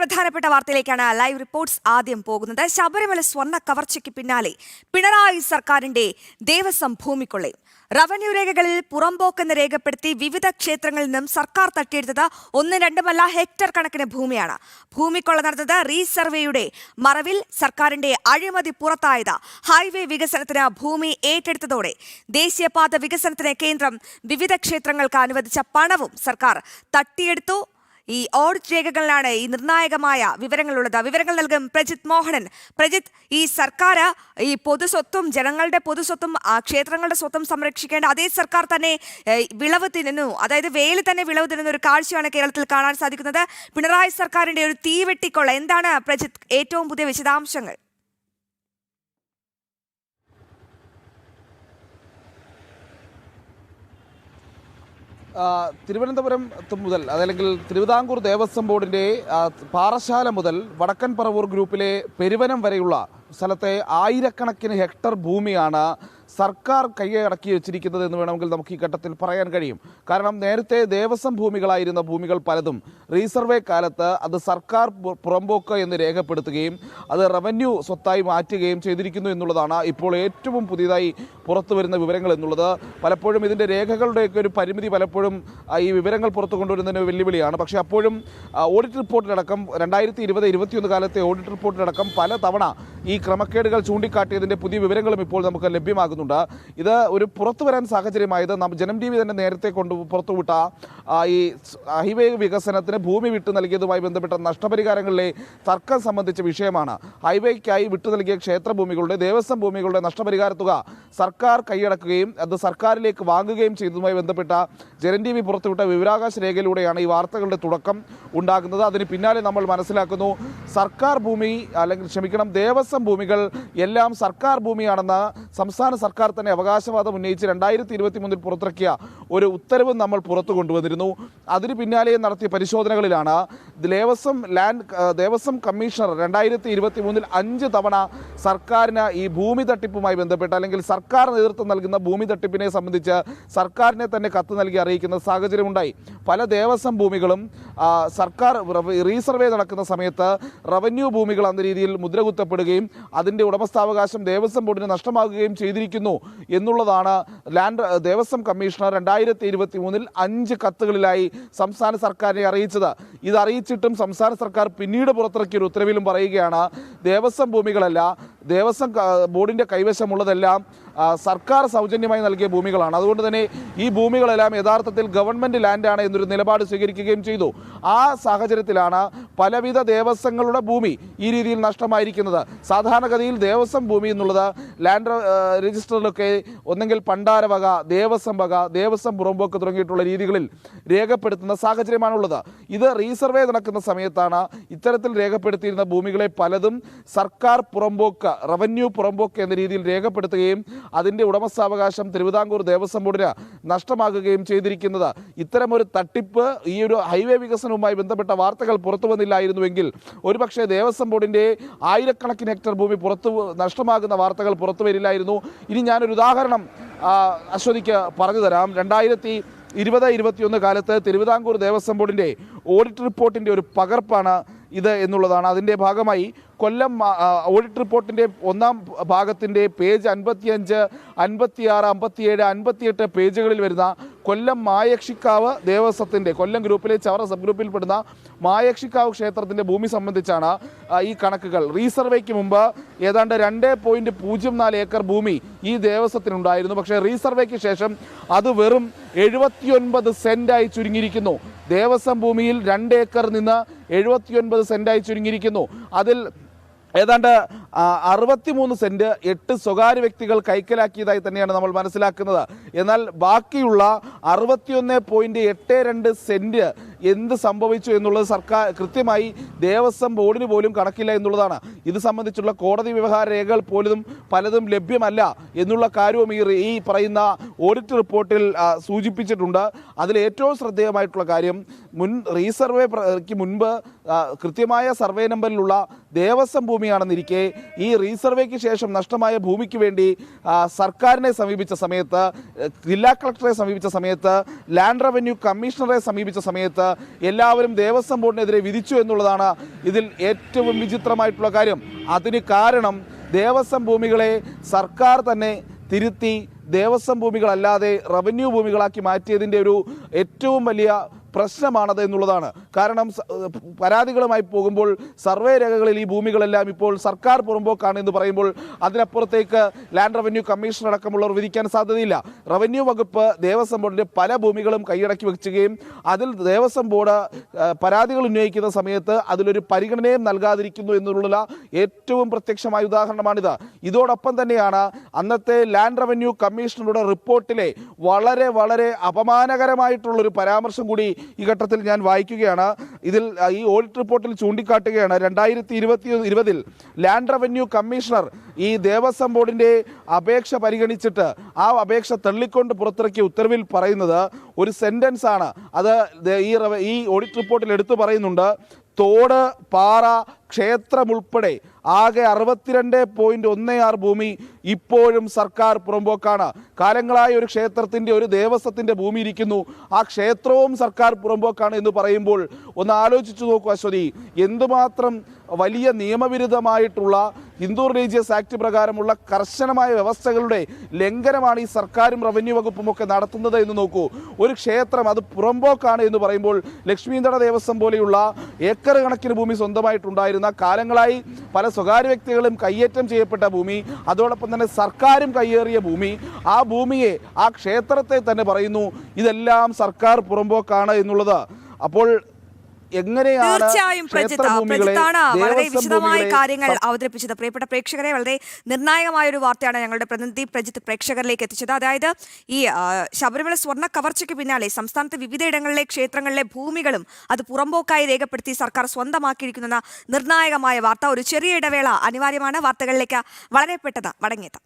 പ്രധാനപ്പെട്ട വാർത്തയിലേക്കാണ് live reports ആദ്യം പോകുന്നത്. ശബരിമല സ്വർണ്ണ കവർച്ചയ്ക്ക് പിന്നാലെ പിണറായി സർക്കാരിന്റെ ദേവസ്വം ഭൂമിക്കൊള്ളയും റവന്യൂ രേഖകളിൽ പുറമ്പോക്കെന്ന് രേഖപ്പെടുത്തി വിവിധ ക്ഷേത്രങ്ങളിൽ നിന്നും സർക്കാർ തട്ടിയെടുത്തത് 1-2 ഹെക്ടർ കണക്കിന് ഭൂമിയാണ്. ഭൂമിക്കൊള്ള നടന്നത് റീസർവേയുടെ മറവിൽ സർക്കാരിന്റെ അഴിമതി പുറത്തായത് ഹൈവേ വികസനത്തിന് ഭൂമി ഏറ്റെടുത്തതോടെ ദേശീയപാത വികസനത്തിന് കേന്ദ്രം വിവിധ ക്ഷേത്രങ്ങൾക്ക് അനുവദിച്ച പണവും സർക്കാർ തട്ടിയെടുത്തു. ഈ ഓഡിറ്റ് രേഖകളിലാണ് ഈ നിർണായകമായ വിവരങ്ങളുള്ളത്. വിവരങ്ങൾ നൽകും പ്രജിത് മോഹനൻ. പ്രജിത്, ഈ സർക്കാർ ഈ പൊതുസ്വത്തും ജനങ്ങളുടെ പൊതുസ്വത്തും ക്ഷേത്രങ്ങളുടെ സ്വത്തും സംരക്ഷിക്കേണ്ട അതേ സർക്കാർ തന്നെ വിളവ് തിന്നുന്നു, അതായത് വേലി തന്നെ വിളവ് തിന്നുന്ന ഒരു കാഴ്ചയാണ് കേരളത്തിൽ കാണാൻ സാധിക്കുന്നത്. പിണറായി സർക്കാരിന്റെ ഒരു തീവെട്ടിക്കൊള്ള എന്താണ് പ്രജിത് ഏറ്റവും പുതിയ വിശദാംശങ്ങൾ? തിരുവനന്തപുരം മുതൽ അതല്ലെങ്കിൽ തിരുവിതാംകൂർ ദേവസ്വം ബോർഡിൻ്റെ പാറശാല മുതൽ വടക്കൻ പറവൂർ ഗ്രൂപ്പിലെ പെരുവനം വരെയുള്ള സ്ഥലത്തെ ആയിരക്കണക്കിന് ഹെക്ടർ ഭൂമിയാണ് സർക്കാർ കൈയടക്കി വെച്ചിരിക്കുന്നത് എന്ന് വേണമെങ്കിൽ നമുക്ക് ഈ ഘട്ടത്തിൽ പറയാൻ കഴിയും. കാരണം നേരത്തെ ദേവസ്വം ഭൂമികളായിരുന്ന ഭൂമികൾ പലതും റീസർവേ കാലത്ത് അത് സർക്കാർ പുറമ്പോക്ക് എന്ന് രേഖപ്പെടുത്തുകയും അത് റവന്യൂ സ്വത്തായി മാറ്റുകയും ചെയ്തിരിക്കുന്നു എന്നുള്ളതാണ് ഇപ്പോൾ ഏറ്റവും പുതിയതായി പുറത്തു വരുന്ന വിവരങ്ങൾ എന്നുള്ളത്. പലപ്പോഴും ഇതിൻ്റെ രേഖകളുടെയൊക്കെ ഒരു പരിമിതി പലപ്പോഴും ഈ വിവരങ്ങൾ പുറത്തു കൊണ്ടുവരുന്നതിന് വെല്ലുവിളിയാണ്. പക്ഷേ അപ്പോഴും ഓഡിറ്റ് റിപ്പോർട്ടിലടക്കം 2020-21 കാലത്തെ ഓഡിറ്റ് റിപ്പോർട്ടിലടക്കം പല തവണ ഈ ക്രമക്കേടുകൾ ചൂണ്ടിക്കാട്ടിയതിൻ്റെ പുതിയ വിവരങ്ങളും ഇപ്പോൾ നമുക്ക് ലഭ്യമാകുന്നുണ്ട്. ഇത് ഒരു പുറത്തു വരാൻ സാഹചര്യമായത് ജനം ടി വി തന്നെ നേരത്തെ പുറത്തുവിട്ട ഈ ഹൈവേ വികസനത്തിന് ഭൂമി വിട്ടു നൽകിയതുമായി ബന്ധപ്പെട്ട നഷ്ടപരിഹാരങ്ങളിലെ തർക്കം സംബന്ധിച്ച വിഷയമാണ്. ഹൈവേക്കായി വിട്ടു നൽകിയ ക്ഷേത്രഭൂമികളുടെ ദേവസ്വം ഭൂമികളുടെ നഷ്ടപരിഹാര തുക സർക്കാർ കൈയടക്കുകയും അത് സർക്കാരിലേക്ക് വാങ്ങുകയും ചെയ്തതുമായി ബന്ധപ്പെട്ട ജനം ടി വി പുറത്തുവിട്ട വിവരാവകാശ രേഖയിലൂടെയാണ് ഈ വാർത്തകളുടെ തുടക്കം ഉണ്ടാകുന്നത്. അതിന് പിന്നാലെ നമ്മൾ മനസ്സിലാക്കുന്നു സർക്കാർ ഭൂമി ദേവസ്വം ഭൂമികൾ എല്ലാം സർക്കാർ ഭൂമിയാണെന്ന് സംസ്ഥാന സർക്കാർ തന്നെ അവകാശവാദം ഉന്നയിച്ച് 2023 പുറത്തിറക്കിയ ഒരു ഉത്തരവ് നമ്മൾ പുറത്തു കൊണ്ടുവന്നിരുന്നു. അതിന് പിന്നാലെ നടത്തിയ പരിശോധനകളിലാണ് ദേവസ്വം കമ്മീഷണർ 2023 5 തവണ സർക്കാരിന് ഈ ഭൂമി തട്ടിപ്പുമായി ബന്ധപ്പെട്ട് അല്ലെങ്കിൽ സർക്കാർ നേതൃത്വം നൽകുന്ന ഭൂമി തട്ടിപ്പിനെ സംബന്ധിച്ച് സർക്കാരിനെ തന്നെ കത്ത് നൽകി അറിയിക്കുന്ന സാഹചര്യമുണ്ടായി. പല ദേവസ്വം ഭൂമികളും സർക്കാർ റീസർവേ നടക്കുന്ന സമയത്ത് റവന്യൂ ഭൂമികൾ എന്ന രീതിയിൽ മുദ്രകുത്തപ്പെടുകയും അതിൻ്റെ ഉടമസ്ഥാവകാശം ദേവസ്വം ബോർഡിന് നഷ്ടമാകുകയും ചെയ്തിരിക്കുന്നു എന്നുള്ളതാണ് ദേവസ്വം കമ്മീഷണർ 2023 5 കത്തുകളിലായി സംസ്ഥാന സർക്കാരിനെ അറിയിച്ചത്. ഇത് അറിയിച്ചിട്ടും സംസ്ഥാന സർക്കാർ പിന്നീട് പുറത്തിറക്കിയ ഒരു ഉത്തരവിലും പറയുകയാണ് ദേവസ്വം ഭൂമികളല്ല, ദേവസ്വം ബോർഡിൻ്റെ കൈവശമുള്ളതെല്ലാം സർക്കാർ സൗജന്യമായി നൽകിയ ഭൂമികളാണ്. അതുകൊണ്ട് തന്നെ ഈ ഭൂമികളെല്ലാം യഥാർത്ഥത്തിൽ ഗവൺമെൻറ് ലാൻഡാണ് എന്നൊരു നിലപാട് സ്വീകരിക്കുകയും ചെയ്തു. ആ സാഹചര്യത്തിലാണ് പലവിധ ദേവസ്വങ്ങളുടെ ഭൂമി ഈ രീതിയിൽ നഷ്ടമായിരിക്കുന്നത്. സാധാരണഗതിയിൽ ദേവസ്വം ഭൂമി എന്നുള്ളത് ലാൻഡ് രജിസ്റ്ററിലൊക്കെ ഒന്നെങ്കിൽ പണ്ടാരവക, ദേവസ്വം വക, ദേവസ്വം പുറമ്പോക്ക് തുടങ്ങിയിട്ടുള്ള രീതികളിൽ രേഖപ്പെടുത്തുന്ന സാഹചര്യമാണുള്ളത്. ഇത് റീസർവേ നടക്കുന്ന സമയത്താണ് ഇത്തരത്തിൽ രേഖപ്പെടുത്തിയിരുന്ന ഭൂമികളെ പലതും സർക്കാർ പുറമ്പോക്ക്, റവന്യൂ പുറമ്പോക്ക് എന്ന രീതിയിൽ രേഖപ്പെടുത്തുകയും അതിൻ്റെ ഉടമസ്ഥാവകാശം തിരുവിതാംകൂർ ദേവസ്വം ബോർഡിന് നഷ്ടമാകുകയും ചെയ്തിരിക്കുന്നത്. ഇത്തരമൊരു തട്ടിപ്പ് ഈ ഒരു ഹൈവേ വികസനവുമായി ബന്ധപ്പെട്ട വാർത്തകൾ പുറത്തു വന്നില്ലായിരുന്നുവെങ്കിൽ ഒരുപക്ഷെ ദേവസ്വം ബോർഡിൻ്റെ ആയിരക്കണക്കിന് ഹെക്ടർ ഭൂമി നഷ്ടമാകുന്ന വാർത്തകൾ പുറത്തു വരില്ലായിരുന്നു. ഇനി ഞാനൊരു ഉദാഹരണം അശ്വതിക്ക് പറഞ്ഞു തരാം. 2020-21 കാലത്ത് തിരുവിതാംകൂർ ദേവസ്വം ബോർഡിൻ്റെ ഓഡിറ്റ് റിപ്പോർട്ടിൻ്റെ ഒരു പകർപ്പാണ് ഇത് എന്നുള്ളതാണ്. അതിൻ്റെ ഭാഗമായി കൊല്ലം ഓഡിറ്റ് റിപ്പോർട്ടിൻ്റെ 1-ാം ഭാഗത്തിൻ്റെ പേജ് 55, 56, 57, 58 പേജുകളിൽ വരുന്ന കൊല്ലം മായക്ഷിക്കാവ് ദേവസ്വത്തിൻ്റെ കൊല്ലം ഗ്രൂപ്പിലെ ചവറ സബ് ഗ്രൂപ്പിൽപ്പെടുന്ന മായക്ഷിക്കാവ് ക്ഷേത്രത്തിൻ്റെ ഭൂമി സംബന്ധിച്ചാണ് ഈ കണക്കുകൾ. റീസർവേക്ക് മുമ്പ് ഏതാണ്ട് 2.04 ഏക്കർ ഭൂമി ഈ ദേവസ്വത്തിനുണ്ടായിരുന്നു. പക്ഷേ റീസർവേക്ക് ശേഷം അത് വെറും 79 സെൻറ്റായി ചുരുങ്ങിയിരിക്കുന്നു. ദേവസ്വം ഭൂമിയിൽ 2 ഏക്കർ നിന്ന് 79 സെൻറ്റായി ചുരുങ്ങിയിരിക്കുന്നു. അതിൽ ഏതാണ്ട് 63 സെൻറ്റ് 8 സ്വകാര്യ വ്യക്തികൾ കൈക്കലാക്കിയതായി തന്നെയാണ് നമ്മൾ മനസ്സിലാക്കുന്നത്. എന്നാൽ ബാക്കിയുള്ള 61.82 സെൻറ്റ് എന്ത് സംഭവിച്ചു എന്നുള്ളത് സർക്കാർ കൃത്യമായി ദേവസ്വം ബോർഡിന് പോലും കണക്കില്ല എന്നുള്ളതാണ്. ഇത് സംബന്ധിച്ചുള്ള കോടതി വ്യവഹാര രേഖകൾ പോലും പലതും ലഭ്യമല്ല എന്നുള്ള കാര്യവും ഈ പറയുന്ന ഓഡിറ്റ് റിപ്പോർട്ടിൽ സൂചിപ്പിച്ചിട്ടുണ്ട്. അതിൽ ഏറ്റവും ശ്രദ്ധേയമായിട്ടുള്ള കാര്യം റീസർവേക്ക് മുൻപ് കൃത്യമായ സർവേ നമ്പറിലുള്ള ദേവസ്വം ഭൂമിയാണെന്നിരിക്കെ ഈ റീസർവേക്ക് ശേഷം നഷ്ടമായ ഭൂമിക്ക് വേണ്ടി സർക്കാരിനെ സമീപിച്ച സമയത്ത്, ജില്ലാ കളക്ടറെ സമീപിച്ച സമയത്ത്, ലാൻഡ് റവന്യൂ കമ്മീഷണറെ സമീപിച്ച സമയത്ത് എല്ലാവരും ദേവസ്വം ബോർഡിനെതിരെ വിധിച്ചു എന്നുള്ളതാണ് ഇതിൽ ഏറ്റവും വിചിത്രമായിട്ടുള്ള കാര്യം. അതിന് കാരണം ദേവസ്വം ഭൂമികളെ സർക്കാർ തന്നെ തിരുത്തി ദേവസ്വം ഭൂമികളല്ലാതെ റവന്യൂ ഭൂമികളാക്കി മാറ്റിയതിൻ്റെ ഒരു ഏറ്റവും വലിയ പ്രശ്നമാണത് എന്നുള്ളതാണ്. കാരണം പരാതികളുമായി പോകുമ്പോൾ സർവേ രേഖകളിൽ ഈ ഭൂമികളെല്ലാം ഇപ്പോൾ സർക്കാർ പുറമ്പോക്കാണ് എന്ന് പറയുമ്പോൾ അതിനപ്പുറത്തേക്ക് ലാൻഡ് റവന്യൂ കമ്മീഷൻ അടക്കമുള്ളവർ വിധിക്കാൻ സാധ്യതയില്ല. റവന്യൂ വകുപ്പ് ദേവസ്വം ബോർഡിൻ്റെ പല ഭൂമികളും കൈയടക്കി വെക്കുകയും അതിൽ ദേവസ്വം ബോർഡ് പരാതികൾ ഉന്നയിക്കുന്ന സമയത്ത് അതിലൊരു പരിഗണനയും നൽകാതിരിക്കുന്നു എന്നുള്ള ഏറ്റവും പ്രത്യക്ഷമായ ഉദാഹരണമാണിത്. ഇതോടൊപ്പം തന്നെയാണ് അന്നത്തെ ലാൻഡ് റവന്യൂ കമ്മീഷണറുടെ റിപ്പോർട്ടിലെ വളരെ വളരെ അപമാനകരമായിട്ടുള്ളൊരു പരാമർശം കൂടി ഈ ഘട്ടത്തിൽ ഞാൻ വായിക്കുകയാണ്. ഇതിൽ ഈ ഓഡിറ്റ് റിപ്പോർട്ടിൽ ചൂണ്ടിക്കാട്ടുകയാണ് 2020 ലാൻഡ് റവന്യൂ കമ്മീഷണർ ഈ ദേവസ്വം ബോർഡിന്റെ അപേക്ഷ പരിഗണിച്ചിട്ട് ആ അപേക്ഷ തള്ളിക്കൊണ്ട് പുറത്തിറക്കിയ ഉത്തരവിൽ പറയുന്നത് ഒരു സെന്റൻസ് ആണ്. അത് ഈ ഓഡിറ്റ് റിപ്പോർട്ടിൽ എടുത്തു പറയുന്നുണ്ട്. തോട്, പാറ, ക്ഷേത്രമുൾപ്പെടെ ആകെ 62.16 ഭൂമി ഇപ്പോഴും സർക്കാർ പുറമ്പോക്കാണ്. കാലങ്ങളായ ഒരു ക്ഷേത്രത്തിൻ്റെ, ഒരു ദേവസ്വത്തിൻ്റെ ഭൂമി ഇരിക്കുന്നു, ആ ക്ഷേത്രവും സർക്കാർ പുറമ്പോക്കാണ് എന്ന് പറയുമ്പോൾ ഒന്ന് ആലോചിച്ചു നോക്കൂ അശ്വതി, എന്തുമാത്രം വലിയ നിയമവിരുദ്ധമായിട്ടുള്ള ഹിന്ദു റിലീജിയസ് ആക്ട് പ്രകാരമുള്ള കർശനമായ വ്യവസ്ഥകളുടെ ലംഘനമാണ് ഈ സർക്കാരും റവന്യൂ വകുപ്പും ഒക്കെ നടത്തുന്നത് എന്ന് നോക്കൂ. ഒരു ക്ഷേത്രം അത് പുറമ്പോക്കാണ് എന്ന് പറയുമ്പോൾ ലക്ഷ്മീന്തട ദേവസ്വം പോലെയുള്ള ഏക്കർ കണക്കിന് ഭൂമി സ്വന്തമായിട്ടുണ്ടായിരുന്ന, കാലങ്ങളായി പല സ്വകാര്യ വ്യക്തികളും കയ്യേറ്റം ചെയ്യപ്പെട്ട ഭൂമി, അതോടൊപ്പം തന്നെ സർക്കാരും കയ്യേറിയ ഭൂമി, ആ ഭൂമിയെ, ആ ക്ഷേത്രത്തെ തന്നെ പറയുന്നു ഇതെല്ലാം സർക്കാർ പുറമ്പോക്കാണ് എന്നുള്ളത്. അപ്പോൾ തീർച്ചയായും പ്രജിത്താണ് വളരെ വിശദമായ കാര്യങ്ങൾ അവതരിപ്പിച്ചത്. പ്രിയപ്പെട്ട പ്രേക്ഷകരെ, വളരെ നിർണായകമായ ഒരു വാർത്തയാണ് ഞങ്ങളുടെ പ്രതിനിധി പ്രജിത്ത് പ്രേക്ഷകരിലേക്ക് എത്തിച്ചത്. അതായത് ഈ ശബരിമല സ്വർണ്ണ കവർച്ചയ്ക്ക് പിന്നാലെ സംസ്ഥാനത്തെ വിവിധയിടങ്ങളിലെ ക്ഷേത്രങ്ങളിലെ ഭൂമികളും അത് പുറമ്പോക്കായി രേഖപ്പെടുത്തി സർക്കാർ സ്വന്തമാക്കിയിരിക്കുന്ന നിർണായകമായ വാർത്ത. ഒരു ചെറിയ ഇടവേള അനിവാര്യമാണ്. വാർത്തകളിലേക്ക് വളരെ പെട്ടെന്ന് മടങ്ങിയെത്താം.